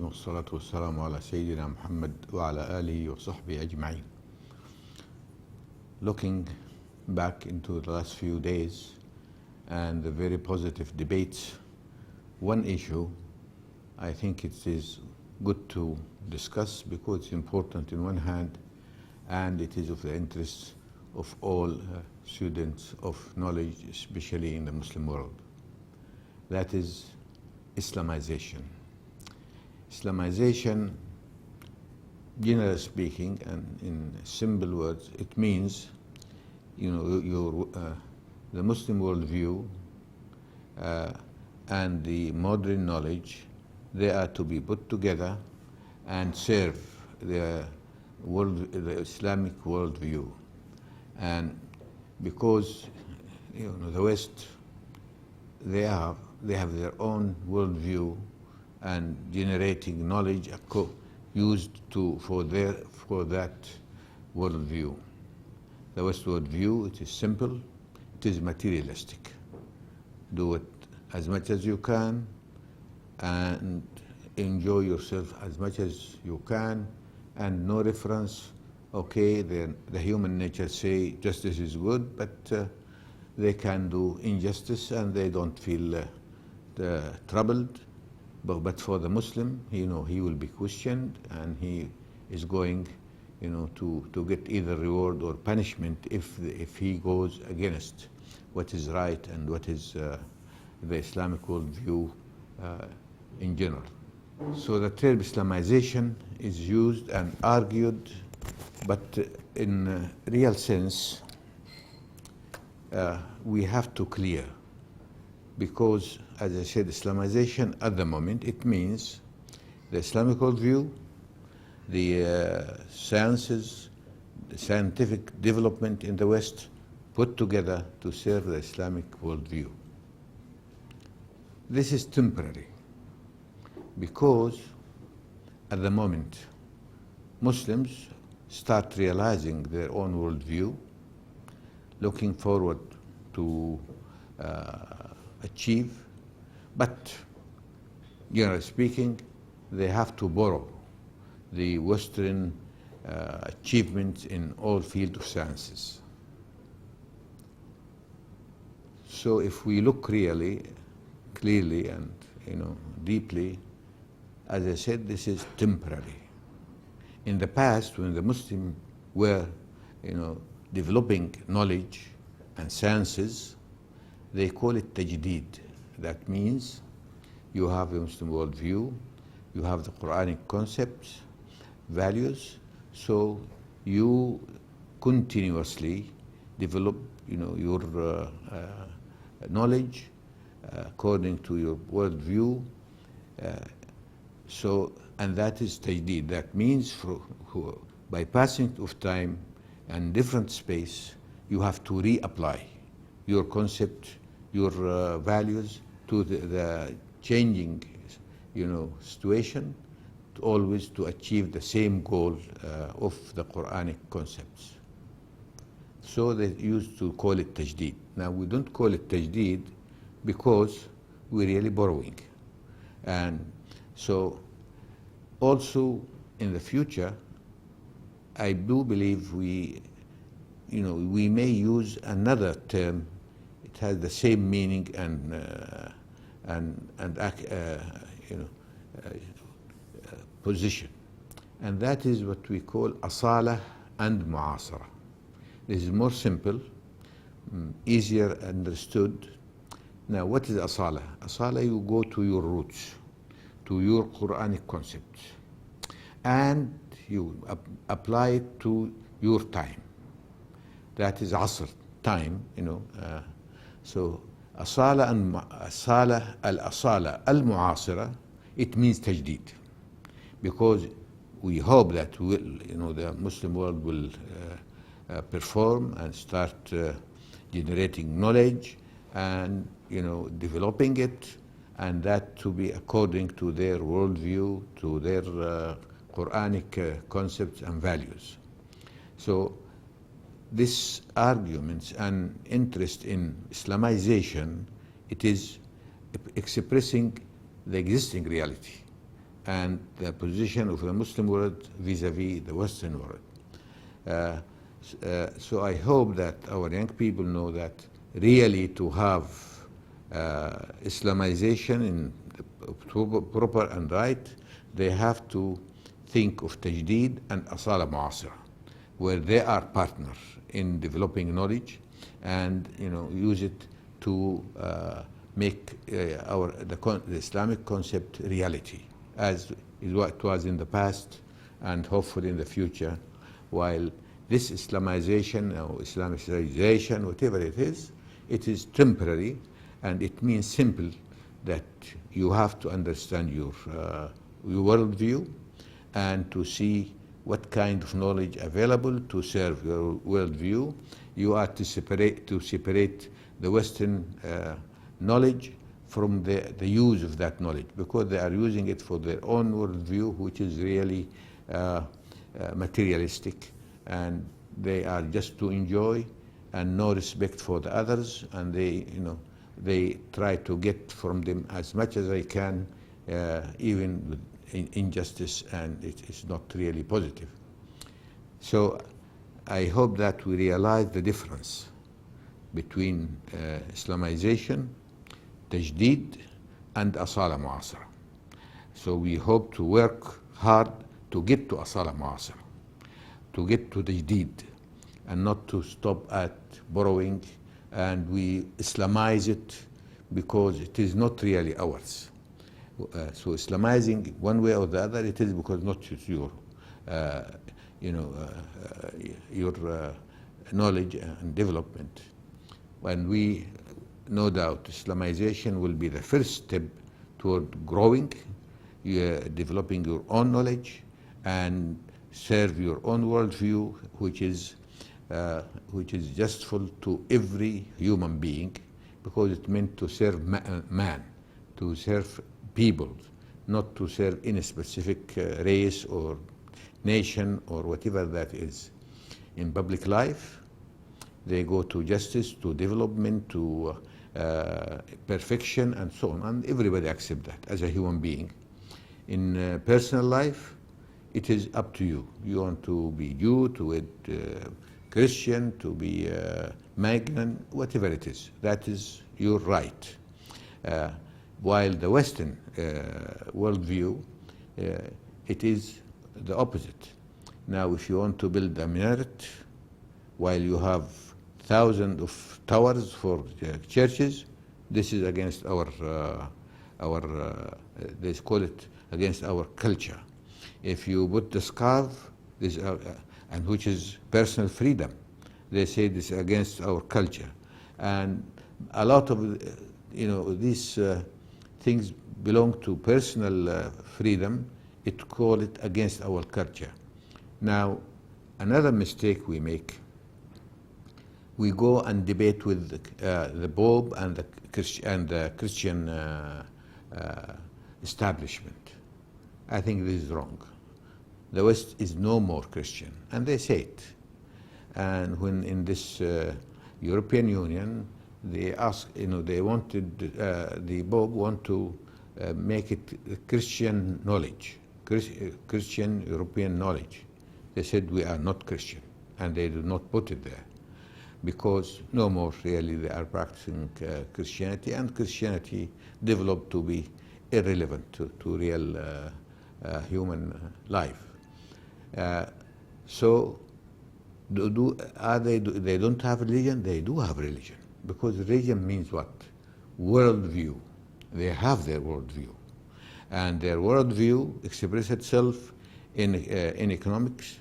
والصلاة والسلام على سيدنا محمد وعلى آله وصحبه أجمعين. Looking back into the last few days and the very positive debates, one issue I think it is good to discuss because it's important in one hand and it is of the interest of all students of knowledge, especially in the Muslim world. That is Islamization. Islamization, generally speaking, and in simple words, it means, the Muslim worldview and the modern knowledge, they are to be put together and serve the Islamic worldview. And because the West, they have their own worldview and generating knowledge used for that worldview. The West worldview, it is simple, it is materialistic. Do it as much as you can and enjoy yourself as much as you can, and no reference. Okay, the human nature say justice is good, but they can do injustice and they don't feel troubled. But for the Muslim, he will be questioned and he is going, to get either reward or punishment if he goes against what is right and what is the Islamic worldview in general. So the term Islamization is used and argued, but in real sense, we have to clear, because as I said, Islamization at the moment, it means the Islamic worldview, the sciences, the scientific development in the West put together to serve the Islamic worldview. This is temporary because at the moment Muslims start realizing their own worldview, looking forward to achieve, but generally speaking, they have to borrow the Western achievements in all fields of sciences. So if we look clearly and deeply, as I said, this is temporary. In the past, when the Muslims were developing knowledge and sciences, they call it tajdeed. That means you have a Muslim worldview, you have the Quranic concepts, values, so you continuously develop your knowledge according to your worldview. And that is tajdeed. That means by passing of time and different space, you have to reapply your concept, your values to the changing situation, always to achieve the same goal of the Quranic concepts. So they used to call it tajdeed. Now we don't call it tajdeed because we're really borrowing. And so also in the future, I do believe we may use another term. It has the same meaning and position, and that is what we call asala and mu'asara. This is more simple, easier understood. Now, what is asala? Asala, you go to your roots, to your Quranic concepts, and you apply it to your time. That is asr, time, So asala al-asala al-mu'asira, it means tajdeed, because we hope that the Muslim world will perform and start generating knowledge and developing it, and that to be according to their worldview, to their Quranic concepts and values. So this arguments and interest in Islamization, it is expressing the existing reality and the position of the Muslim world vis-a-vis the Western world. So I hope that our young people know that really to have Islamization in the proper and right, they have to think of Tajdeed and Asala Mu'asira, where they are partners in developing knowledge and use it to make the Islamic concept reality, as is what it was in the past and hopefully in the future. While this Islamization or Islamicization, whatever it is temporary, and it means simple that you have to understand your worldview and to see what kind of knowledge available to serve your worldview. You are to separate the Western knowledge from the use of that knowledge, because they are using it for their own worldview, which is really materialistic, and they are just to enjoy and no respect for the others, and they try to get from them as much as they can, even with injustice, and it is not really positive. So I hope that we realize the difference between Islamization, Tajdeed, and Asala Mu'asira. So we hope to work hard to get to Asala Mu'asira, to get to Tajdeed, and not to stop at borrowing, and we Islamize it because it is not really ours. So Islamizing one way or the other, it is because not your knowledge and development. And we, no doubt, Islamization will be the first step toward growing, developing your own knowledge, and serve your own worldview, which is justful to every human being, because it's meant to serve man, to serve people, not to serve any specific race or nation or whatever that is. In public life, they go to justice, to development, to perfection, and so on, and everybody accepts that as a human being. In personal life, it is up to you. You want to be Jew, to be Christian, to be migrant, whatever it is. That is your right. While the Western worldview, it is the opposite. Now, if you want to build a minaret, while you have thousands of towers for churches, this is against they call it against our culture. If you put the scarf, and which is personal freedom, they say this is against our culture. And a lot of these things belong to personal freedom. It call it against our culture. Now, another mistake we make, we go and debate with the Pope and the Christian establishment. I think this is wrong. The West is no more Christian, and they say it. And when in this European Union, they asked, they wanted, the Pope want to make it Christian knowledge, Christian European knowledge. They said we are not Christian, and they do not put it there, because no more really they are practicing Christianity, and Christianity developed to be irrelevant to real human life. So they don't have religion? They do have religion, because religion means what? Worldview. They have their worldview, and their worldview expresses itself in economics,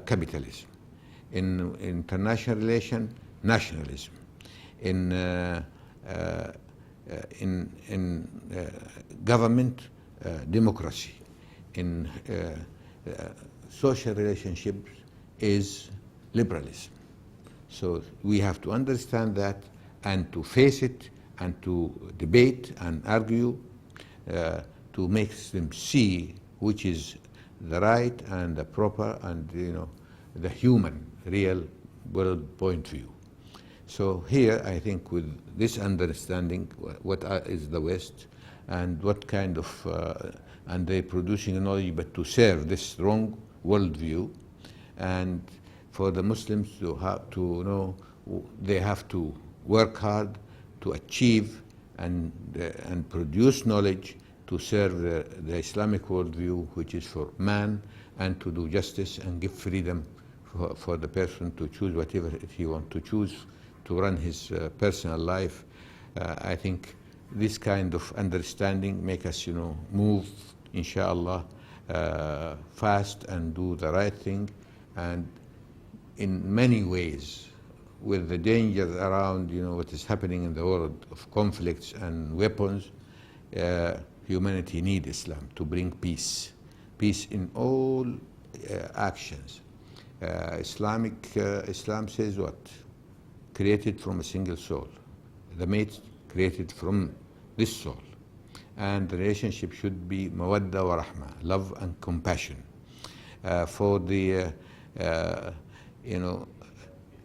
capitalism, in international relation, nationalism, in government, democracy, in social relationships is liberalism. So we have to understand that and to face it and to debate and argue to make them see which is the right and the proper and the human real world point of view. So here I think with this understanding what is the West and what kind of and they're producing knowledge, but to serve this wrong worldview. And for the Muslims to have to know, they have to work hard to achieve and produce knowledge to serve the Islamic worldview, which is for man, and to do justice and give freedom for the person to choose whatever he wants to choose to run his personal life. I think this kind of understanding make us, move, inshallah, fast and do the right thing. And in many ways, with the dangers around, what is happening in the world of conflicts and weapons, humanity needs Islam to bring peace. Peace in all actions. Islam says what? Created from a single soul. The mate created from this soul. And the relationship should be mawadda wa rahma, love and compassion. For the,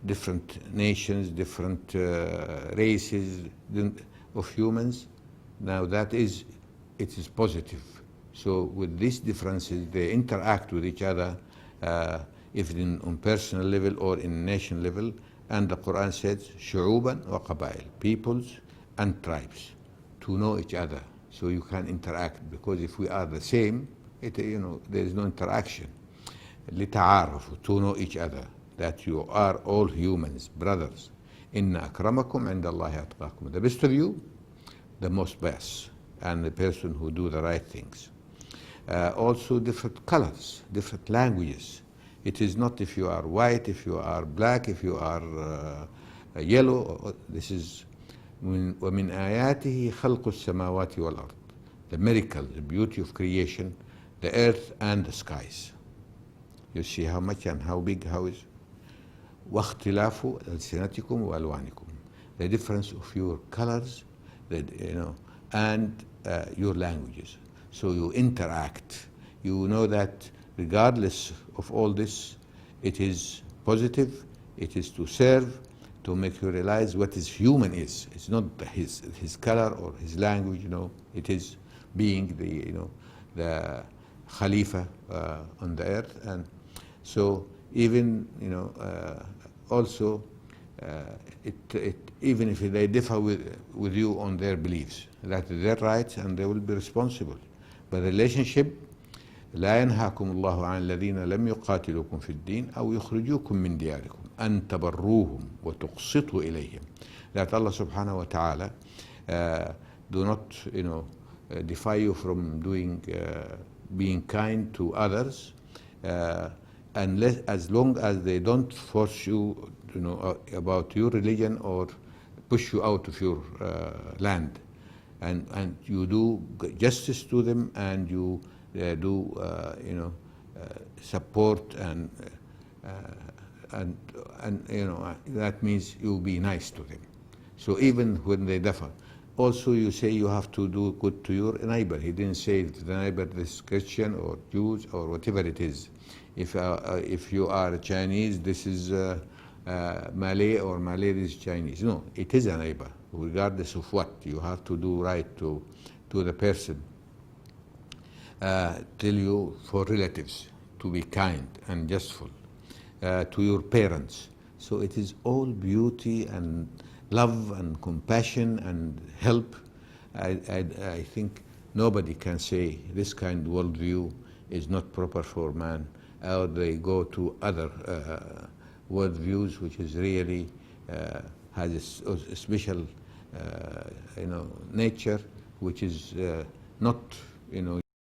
different nations, different races of humans, now it is positive. So with these differences, they interact with each other, if on personal level or in nation level. And the Quran says, shu'uban wa qabail, peoples and tribes, to know each other, so you can interact. Because if we are the same, there is no interaction. لِتَعَارَفُوا, to know each other, that you are all humans, brothers. إِنَّ أَكْرَمَكُمْ عِنْدَ اللَّهِ أَتْقَاكُمْ. The best of you, the most best, and the person who do the right things. Also different colors, different languages. It is not if you are white, if you are black, if you are yellow. This is وَمِنْ آيَاتِهِ خَلْقُ السَّمَاوَاتِ وَالْأَرْضِ. The miracle, the beauty of creation, the earth and the skies. You see how much and how big, how is. وَاخْتِلَافُ أَلْسِنَتِكُمْ وَأَلْوَانِكُم. The difference of your colors, and your languages. So you interact. You know that regardless of all this, it is positive, it is to serve, to make you realize what is human is. It's not his color or his language, it is being the Khalifa on the earth. And so even, also, even if they differ with you on their beliefs, that is their rights and they will be responsible. But relationship, لا ينهاكم الله عن الذين لم يقاتلوكم في الدين أو يخرجوكم من دياركم أن تبروهم وتقسطوا إليهم. That Allah subhanahu wa ta'ala do not, defy you from being kind to others, unless, as long as they don't force you, about your religion or push you out of your land, and you do justice to them, and you do support and that means you be nice to them. So even when they differ, also you say you have to do good to your neighbor. He didn't say to the neighbor this Christian or Jews or whatever it is. If you are Chinese, this is Malay, or Malay is Chinese. No, it is a neighbor, regardless of what. You have to do right to the person. Tell you for relatives to be kind and justful, to your parents. So it is all beauty and love and compassion and help. I think nobody can say this kind of worldview is not proper for man, or they go to other worldviews which is really has a special nature, which is not